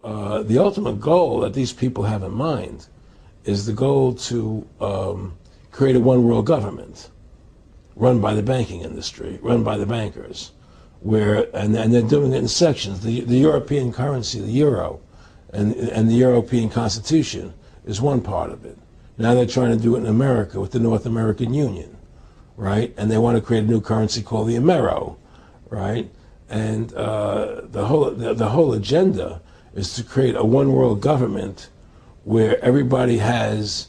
the ultimate goal that these people have in mind is the goal to create a one-world government run by the banking industry, run by the bankers, and they're doing it in sections. The European currency, the euro, and the European Constitution is one part of it. Now they're trying to do it in America with the North American Union, right? And they want to create a new currency called the Amero, right? And the whole agenda is to create a one-world government where everybody has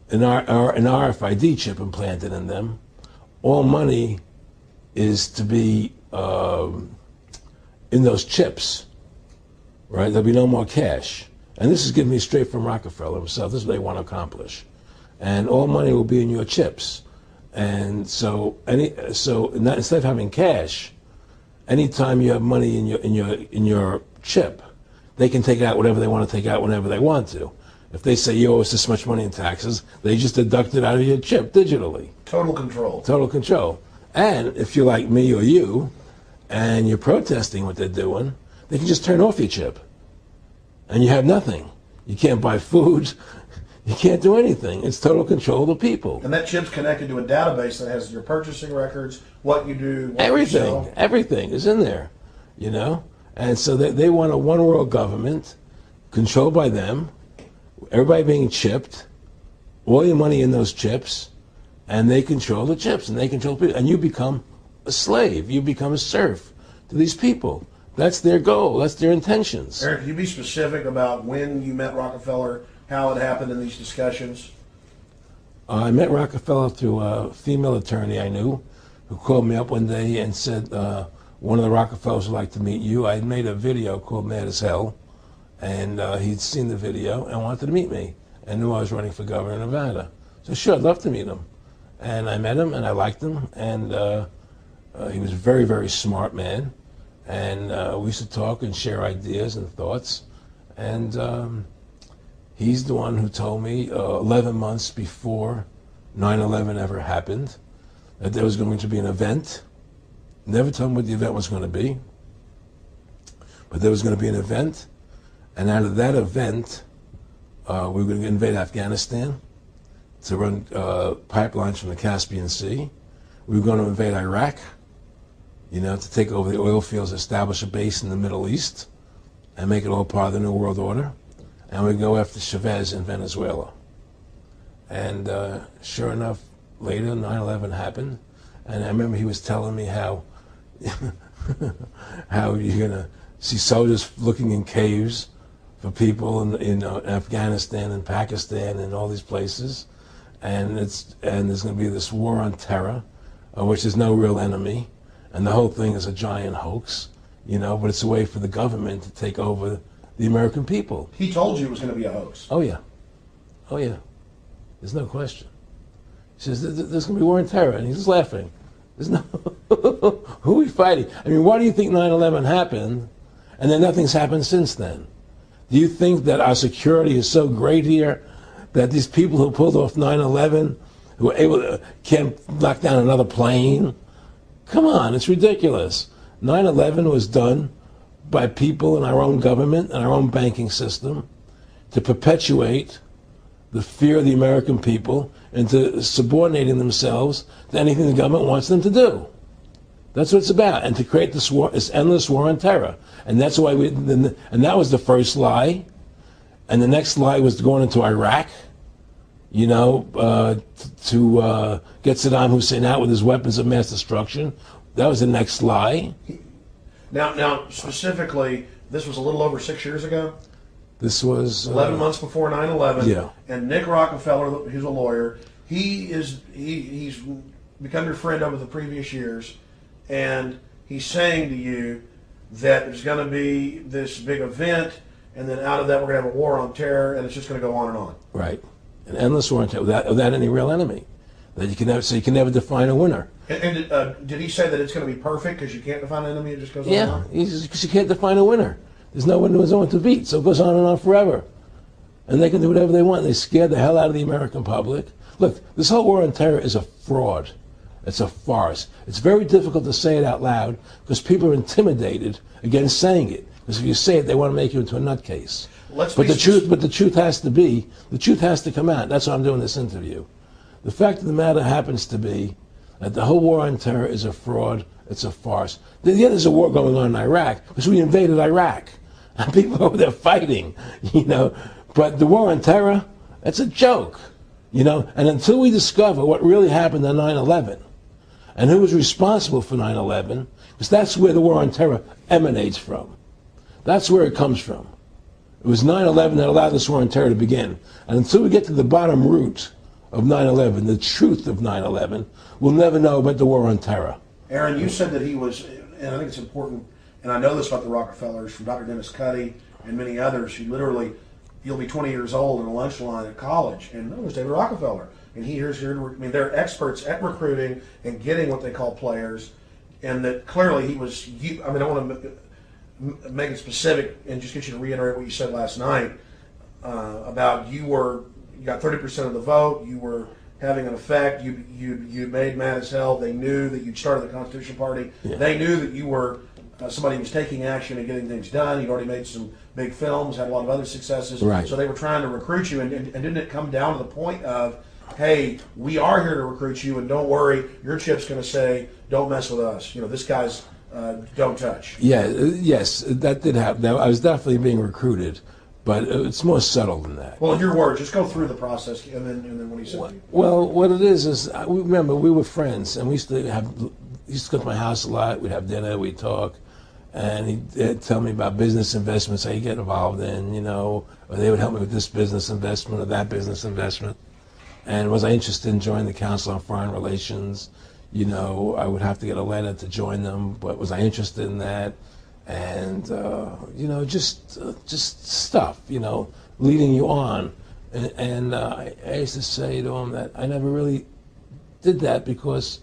an RFID chip implanted in them. All money is to be in those chips, right? There'll be no more cash. And this is given me straight from Rockefeller himself. This is what they want to accomplish. And all money will be in your chips. And so instead of having cash, anytime you have money in your chip, they can take out whatever they want to take out whenever they want to. If they say you owe us this much money in taxes, they just deduct it out of your chip digitally. Total control. Total control. And if you're like me or you, and you're protesting what they're doing, they can just turn off your chip. And you have nothing. You can't buy food. You can't do anything. It's total control of the people. And that chip's connected to a database that has your purchasing records, what you do, what everything, you sell. Everything is in there, you know? And so they want a one-world government controlled by them, everybody being chipped, all your money in those chips, and they control the chips, and they control people. And you become a slave. You become a serf to these people. That's their goal. That's their intentions. Aaron, can you be specific about when you met Rockefeller, how it happened in these discussions? I met Rockefeller through a female attorney I knew who called me up one day and said, one of the Rockefellers would like to meet you. I had made a video called Mad as Hell, and he'd seen the video and wanted to meet me and knew I was running for governor of Nevada. So sure, I'd love to meet him. And I met him, and I liked him, and he was a very, very smart man. And we used to talk and share ideas and thoughts. And he's the one who told me 11 months before 9/11 ever happened that there was going to be an event. Never told me what the event was going to be, but there was going to be an event. And out of that event, we were going to invade Afghanistan to run pipelines from the Caspian Sea. We were going to invade Iraq, you know, to take over the oil fields, establish a base in the Middle East, and make it all part of the New World Order. And we'd go after Chavez in Venezuela. And sure enough, later 9/11 happened. And I remember he was telling me how how you're going to see soldiers looking in caves for people in Afghanistan and Pakistan and all these places. And there's going to be this war on terror, which is no real enemy. And the whole thing is a giant hoax, you know, but it's a way for the government to take over the American people. He told you it was going to be a hoax. Oh, yeah. Oh, yeah. There's no question. He says, there's going to be war on terror. And he's just laughing. There's no... Who are we fighting? I mean, why do you think 9/11 happened and then nothing's happened since then? Do you think that our security is so great here that these people who pulled off 9/11, who were able to, can't knock down another plane? Come on, it's ridiculous. 9/11 was done by people in our own government and our own banking system to perpetuate the fear of the American people into subordinating themselves to anything the government wants them to do. That's what it's about, and to create this war, this endless war on terror. And that's why and that was the first lie. And the next lie was going into Iraq, you know, to get Saddam Hussein out with his weapons of mass destruction. That was the next lie. Now, specifically, this was a little over 6 years ago. This was 11 months before 9/11. Yeah. And Nick Rockefeller, who's a lawyer, he's become your friend over the previous years, and he's saying to you that there's going to be this big event, and then out of that we're going to have a war on terror, and it's just going to go on and on. Right. An endless war on terror without any real enemy. That you can never define a winner. And did he say that it's going to be perfect because you can't define an enemy? It just goes on and on? Yeah, because you can't define a winner. There's no one to beat, so it goes on and on forever. And they can do whatever they want. They scare the hell out of the American public. Look, this whole war on terror is a fraud. It's a farce. It's very difficult to say it out loud because people are intimidated against saying it. Because if you say it, they want to make you into a nutcase. But the truth has to come out. That's why I'm doing this interview. The fact of the matter happens to be that the whole war on terror is a fraud. It's a farce. Yeah, there's a war going on in Iraq because we invaded Iraq. And people over there fighting, But the war on terror, it's a joke, And until we discover what really happened on 9/11 and who was responsible for 9/11, because that's where the war on terror emanates from. That's where it comes from. It was 9/11 that allowed this war on terror to begin. And until we get to the bottom root of 9/11, the truth of 9/11, we'll never know about the war on terror. Aaron, you said that he was, and I think it's important, and I know this about the Rockefellers from Dr. Dennis Cuddy and many others who literally, you'll be 20 years old in a lunch line at college, and there's David Rockefeller. And they're experts at recruiting and getting what they call players, and that clearly he was, I want to make it specific and just get you to reiterate what you said last night about you got 30% of the vote, you were having an effect, you made mad as hell, they knew that you'd started the Constitution Party, they knew that you were somebody who was taking action and getting things done, you'd already made some big films, had a lot of other successes, right. So they were trying to recruit you, and didn't it come down to the point of, hey, we are here to recruit you, and don't worry, your chip's going to say, don't mess with us, this guy's don't touch. Yes, that did happen. I was definitely being recruited, but it's more subtle than that. Well, in your words, just go through the process, and then what he said. Well, what it is remember we were friends, and we used to go to my house a lot. We'd have dinner, we'd talk, and he'd tell me about business investments I get involved in, or they would help me with this business investment or that business investment. And was I interested in joining the Council on Foreign Relations? I would have to get a letter to join them, but was I interested in that? And, just stuff, leading you on. And I used to say to him that I never really did that because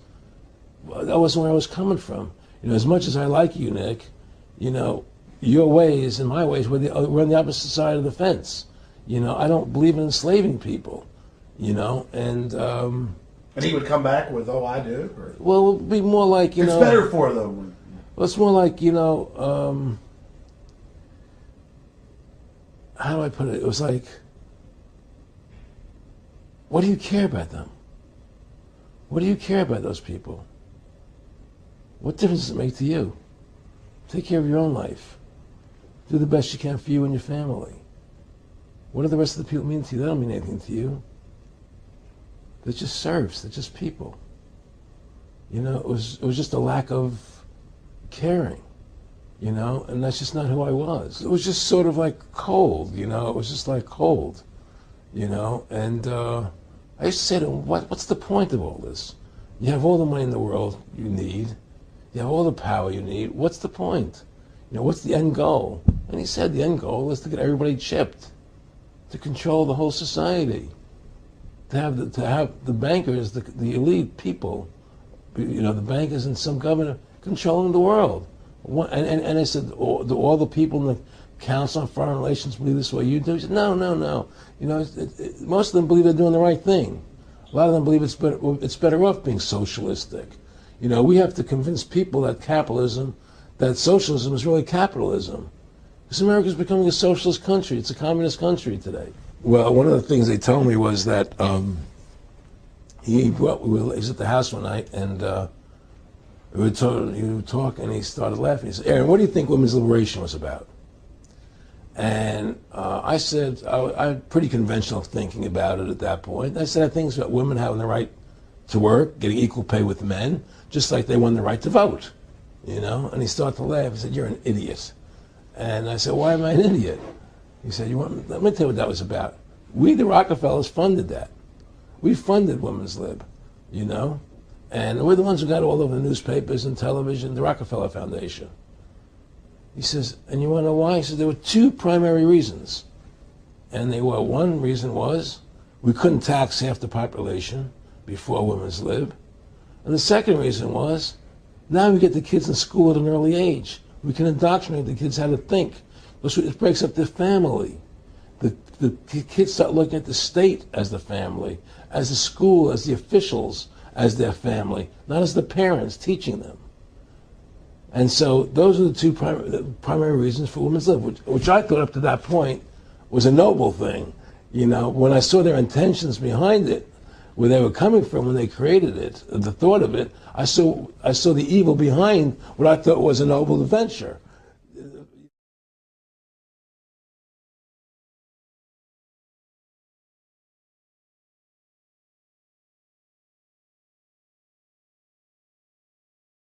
that wasn't where I was coming from. As much as I like you, Nick, your ways and my ways, we're on the opposite side of the fence. I don't believe in enslaving people, And he would come back with, "Oh, I do." Or, well, it would be more like it's better for them. Well, it's more like how do I put it? It was like, what do you care about them? What do you care about those people? What difference does it make to you? Take care of your own life. Do the best you can for you and your family. What do the rest of the people mean to you? They don't mean anything to you. They're just serfs. They're just people. It was just a lack of caring, and that's just not who I was. It was just sort of like cold, it was just like cold, and I used to say to him, what's the point of all this? You have all the money in the world you need. You have all the power you need. What's the point? What's the end goal? And he said the end goal is to get everybody chipped, to control the whole society. To have the bankers, the elite people, the bankers and some governor controlling the world. And I said, do all the people in the Council on Foreign Relations believe this way you do? He said, no. Most of them believe they're doing the right thing. A lot of them believe it's better off being socialistic. We have to convince people that socialism is really capitalism. Because America is becoming a socialist country. It's a communist country today. Well, one of the things they told me was that he was at the house one night, and he would talk, and he started laughing. He said, "Aaron, what do you think women's liberation was about?" And I said, I had pretty conventional thinking about it at that point. I said, I think it's about women having the right to work, getting equal pay with men, just like they won the right to vote, And he started to laugh. He said, "You're an idiot." And I said, "Why am I an idiot?" He said, let me tell you what that was about. We, the Rockefellers, funded that. We funded Women's Lib, And we're the ones who got all over the newspapers and television, the Rockefeller Foundation. He says, and you want to know why? He said, there were two primary reasons. And one reason was we couldn't tax half the population before Women's Lib. And the second reason was, now we get the kids in school at an early age. We can indoctrinate the kids how to think. It breaks up the family. The kids start looking at the state as the family, as the school, as the officials, as their family, not as the parents teaching them. And so those are the two primary reasons for women's lib, which I thought up to that point was a noble thing. You know, when I saw their intentions behind it, where they were coming from when they created it, the thought of it, I saw the evil behind what I thought was a noble adventure.